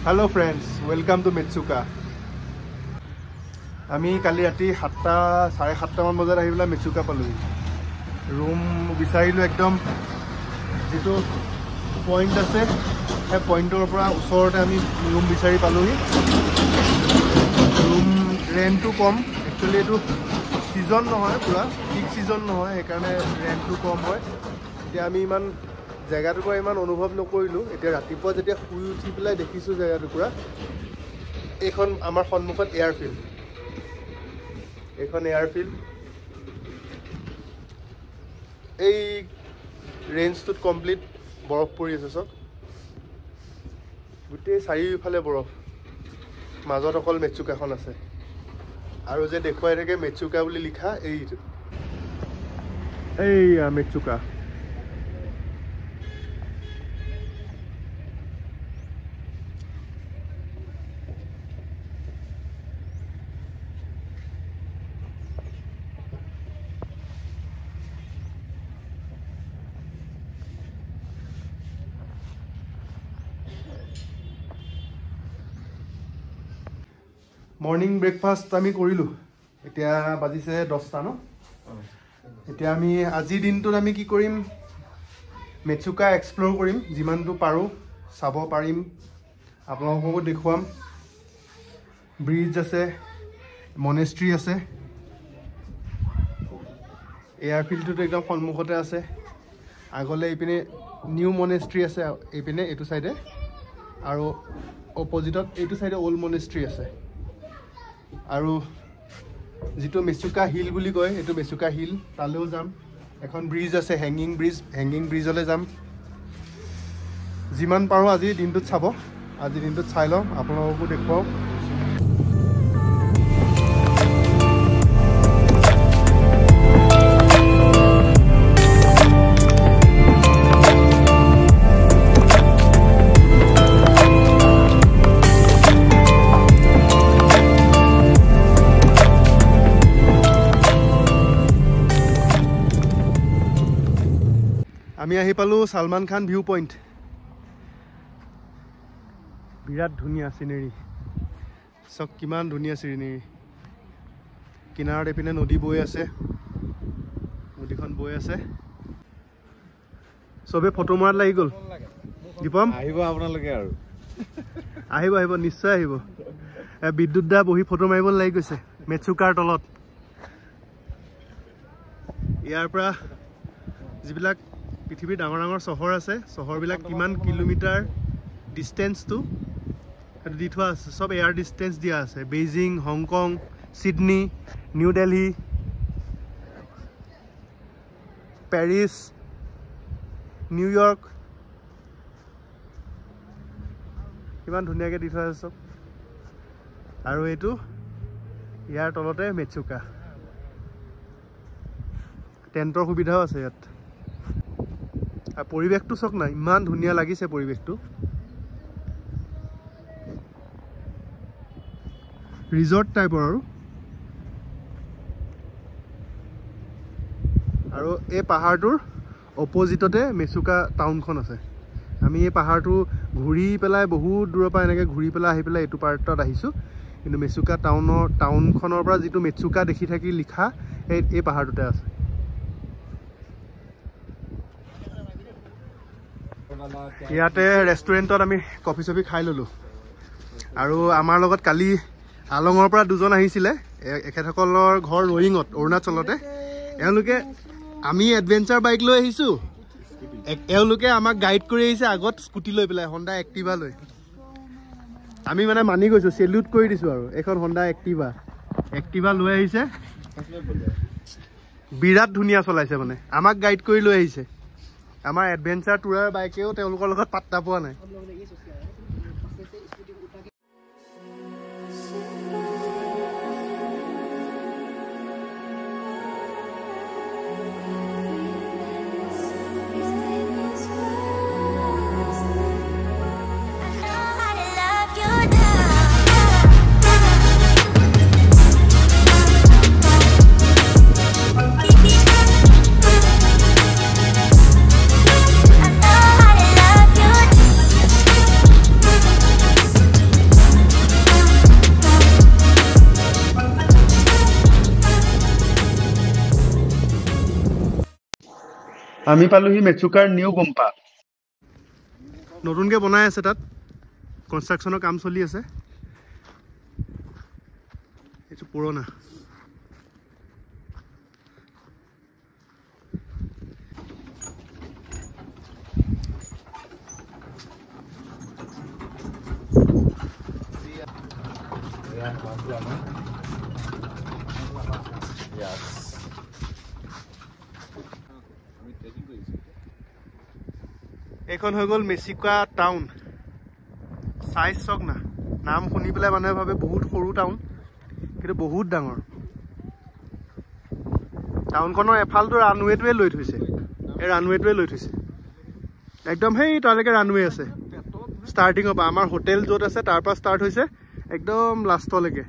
Hello friends, welcome to Mitsuka. আমি কালি ৰাতি 7:30 মান বজাত আহি পেলাই Mitsuka পালোহি। ৰুম বিচাৰিলো একদম যেটো পইণ্ট আছে সেই পইণ্টৰ পৰা ওচৰতে আমি ৰুম বিচাৰি পালোহি। ৰুম ৰেন্টটো কম, একচুয়ালি এটো সিজন নহয়, পুৰা পিক সিজন নহয়, সেইকাৰণে ৰেন্টটো কম হয়। এতিয়া আমি ইমান জায়গাটো পৰা ইমান অনুভৱ নকৰিলো। এতিয়া ৰাতিপুৱা যেতিয়া শুই উঠি পেলাই দেখিছো জায়গাটো পুৰা। এইখন আমাৰ সন্মুখত এয়াৰফিল্ড, এইখন এয়াৰফিল্ড। এই ৰেঞ্জটোত কমপ্লিট বৰফ পৰি আছে চব, গোটেই চাৰিওফালে বৰফ, মাজত অকল Mitsukaখন আছে। আৰু যে দেখুৱাই থাকে Mitsuka বুলি লিখা এইটো, এইয়া Mitsuka। মৰ্নিং ব্ৰেকফাস্ট আমি কৰিলো। এতিয়া বাজিছে 10টা ন। এতিয়া আমি আজি দিনটোত আমি কি কৰিম, Mitsuka এক্সপ্লোৰ কৰিম, যিমানটো পাৰো চাব পাৰিম, আপোনালোককো দেখুৱাম। ব্ৰিজ আছে, মনেষ্ট্ৰি আছে, এয়াৰফিল্ডটো একদম সন্মুখতে আছে। আগলে এইপিনে নিউ মনেষ্ট্ৰি আছে, এইপিনে এইটো সাইডে, আৰু অপজিটত এইটো সাইডে ওল্ড মনেষ্ট্ৰি আছে। আৰু যেটো Mitsuka হিল বুলি কয়, এইটো Mitsuka হিল, তালেও যাম। এখন ব্ৰিজ আছে, হেঙ্গিং ব্ৰিজলে যাম। যিমান পাৰো আজি দিনটোত চাব, আজি দিনটোত চাই লওঁ, আপোনালোককো দেখুৱাও। আমি আহি পালো সালমান খান ভিউ পইণ্ট। বিৰাট ধুনীয়া সিনাৰি, সব কিমান ধুনীয়া সিনাৰি। কিনাৰত এপিনে নদী বৈ আছে, নদীখন বৈ আছে। সবে ফটো মাৰাত লাগি গ'ল। দীপম আহিব আপোনালোকে আৰু আহিব নিশ্চয় আহিব। বিদ্যুৎ দা বহি ফটো মাৰিব লাগি গৈছে Mitsukaৰ তলত। ইয়াৰ পৰা যিবিলাক পৃথিৱীৰ ডাঙৰ ডাঙৰ চহৰ আছে, চহৰবিলাক কিমান কিলোমিটাৰ ডিষ্টেন্সটো সেইটো দি থোৱা আছে, সব এয়াৰ ডিষ্টেন্স দিয়া আছে। Beijing, Hong Kong, Sydney, new Delhi, Paris, New York, কিমান ধুনীয়াকৈ দি থোৱা আছে সব। আৰু এইটো ইয়াৰ তলতে Mitsuka। টেণ্টৰ সুবিধাও আছে ইয়াত। আৰ পৰিবেশটো চক না, ইমান ধুনিয়া লাগিছে পৰিবেশটো। ৰিসৰ্ট টাইপৰ আৰু এই পাহাৰটোৰ অপোজিটতে Mitsuka টাউনখন আছে। আমি এই পাহাৰটো ঘূৰি পেলাই বহুত দূৰৰ পৰা এনেকৈ ঘূৰি পেলাই আহি পেলাই এইটো পাৰ্টত আহিছোঁ। কিন্তু Mitsuka টাউনখনৰ পৰা যিটো Mitsuka দেখি থাকি লিখা এই পাহাৰটোতে আছে। ইয়াতে ৰেষ্টুৰেণ্টত আমি কফি চফি খাই ললো। আৰু আমাৰ লগত কালি আলঙৰ পৰা দুজন আহিছিলে, এখেতসকলৰ ঘৰ ৰয়িঙত, অৰুণাচলতে। এওঁলোকে, আমি এডভেঞ্চাৰ বাইক লৈ আহিছোঁ, এওঁলোকে আমাক গাইড কৰি আহিছে আগত স্কুটি লৈ পেলাই, হণ্ডা এক্টিভা লৈ। আমি মানে মানি গৈছোঁ, চেলিউট কৰি দিছোঁ। আৰু এখন হণ্ডা এক্টিভা লৈ আহিছে, বিৰাট ধুনীয়া চলাইছে, মানে আমাক গাইড কৰি লৈ আহিছে। আমাৰ এডভেঞ্চাৰ টুৰাৰ বাইকেও তেওঁলোকৰ লগত পাত্তা পোৱা নাই। আমি পালোহি মেচুকাৰ নিউ গোম্পা নতুনকৈ বনাই আছে তাত কনষ্ট্ৰাকশ্যনৰ কাম চলি আছে এইটো পুৰণা এইখন হৈ গ'ল মেচিকা টাউন সাইজ চক না নাম শুনি পেলাই মানুহে ভাবে বহুত সৰু টাউন কিন্তু বহুত ডাঙৰ টাউনখনৰ এফালটো ৰানৱেটোৱে লৈ থৈছে এই ৰানৱেটোৱে লৈ থৈছে একদম সেই তালৈকে ৰানৱে আছে ষ্টাৰ্টিঙৰ পৰা আমাৰ হোটেল য'ত আছে তাৰ পৰা ষ্টাৰ্ট হৈছে একদম লাষ্টলৈকে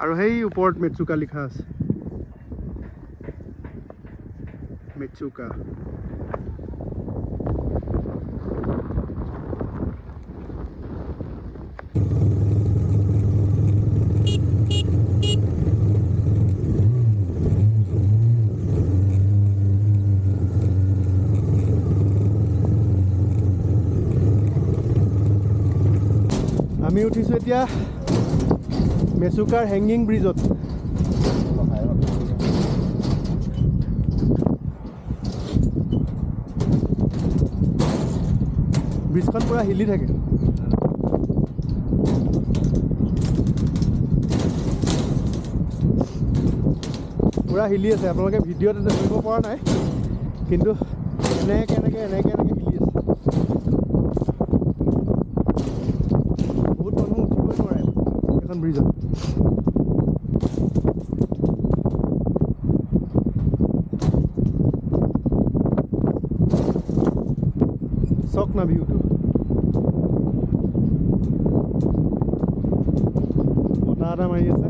আৰু সেই ওপৰত মেচুকা লিখা আছে মেচুকা আমি উঠিছো এতিয়া মেচুকাৰ হেংগিং ব্ৰিজত ব্ৰিজখন পুৰা হিলি থাকে পুৰা হিলি আছে আপোনালোকে ভিডিঅ'ত দেখিব পৰা নাই কিন্তু এনেকৈ হিলি আছে বহুত মানুহ উঠিবই নোৱাৰে এখন ব্ৰিজত চক না ভিউটো বতাহ এটা মাৰি আছে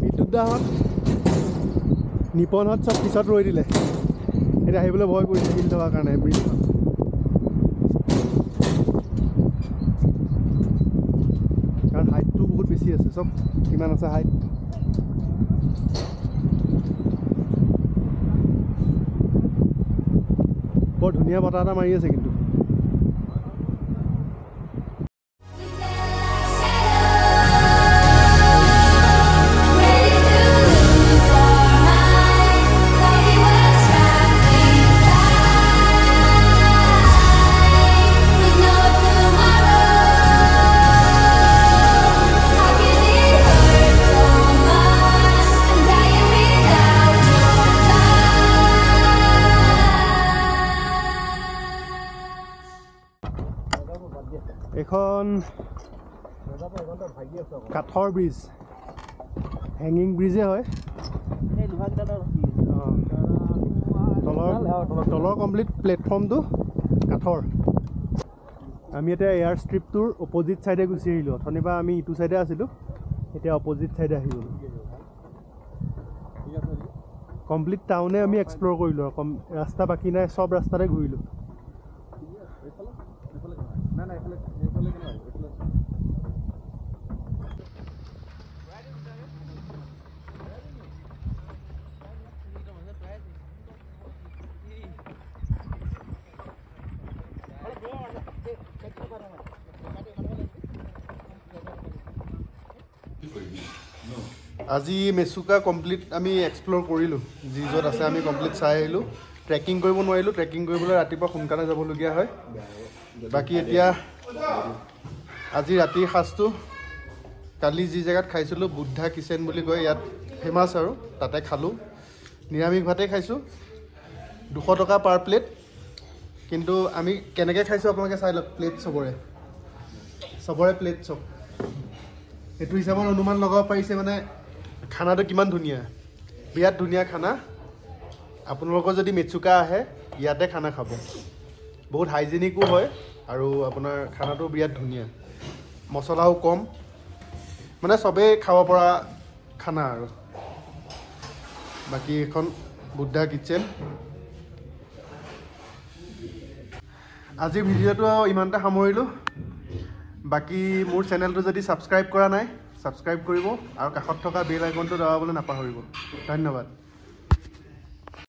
বিদ্যুৎদাহঁত নিপনহঁত চব পিছত ৰৈ দিলে এতিয়া আহিবলৈ ভয় কৰিছে হিল থকাৰ কাৰণে ব্ৰিজখন কাৰণ হাইটটো বহুত বেছি আছে চব কিমান আছে হাইট বৰ ধুনীয়া বতাহ এটা মাৰি আছে কিন্তু এখন কাঠৰ ব্ৰিজ হেংগিং ব্ৰিজে হয় তলৰ কমপ্লিট প্লেটফৰ্মটো কাঠৰ আমি এতিয়া এয়াৰ ষ্ট্ৰিপটোৰ অপজিট ছাইডে গুচি আহিলোঁ অথনিৰ পৰা আমি ইটো ছাইডে আছিলোঁ এতিয়া অপজিট ছাইডে আহি গ'লোঁ কমপ্লিট টাউনে আমি এক্সপ্ল'ৰ কৰিলোঁ আৰু ৰাস্তা বাকী নাই চব ৰাস্তাতে ঘূৰিলোঁ আজি মেচুকা কমপ্লিট আমি এক্সপ্ল'ৰ কৰিলোঁ যি য'ত আছে আমি কমপ্লিট চাই আহিলোঁ ট্ৰেকিং কৰিব নোৱাৰিলোঁ ট্ৰেকিং কৰিবলৈ ৰাতিপুৱা সোনকালে যাবলগীয়া হয় বাকী এতিয়া আজি ৰাতিৰ সাঁজটো কালি যি জেগাত খাইছিলোঁ বুদ্ধা কিচেন বুলি কয় ইয়াত ফেমাছ আৰু তাতে খালোঁ নিৰামিষ ভাতেই খাইছোঁ 200 টকা পাৰ প্লেট কিন্তু আমি কেনেকৈ খাইছোঁ আপোনালোকে চাই লওক প্লেট চবৰে প্লেট চব এইটো হিচাপত অনুমান লগাব পাৰিছে মানে খানাটো কিমান ধুনীয়া বিৰাট ধুনীয়া খানা আপোনালোকৰ যদি মেচুকা আহে ইয়াতে খানা খাব বহুত হাইজেনিকো হয় আৰু আপোনাৰ খানাটো বিৰাট ধুনীয়া মছলাও কম মানে চবেই খাব পৰা খানা আৰু বাকী এখন বুদ্ধা কিচেন আজিৰ ভিডিঅ'টো ইমানটা সামৰিলোঁ বাকী মোৰ চেনেলটো যদি ছাবস্ক্ৰাইব কৰা নাই ছাবস্ক্ৰাইব কৰিব আৰু কাষত থকা বেল আইকনটো দবাবলৈ নাপাহৰিব ধন্যবাদ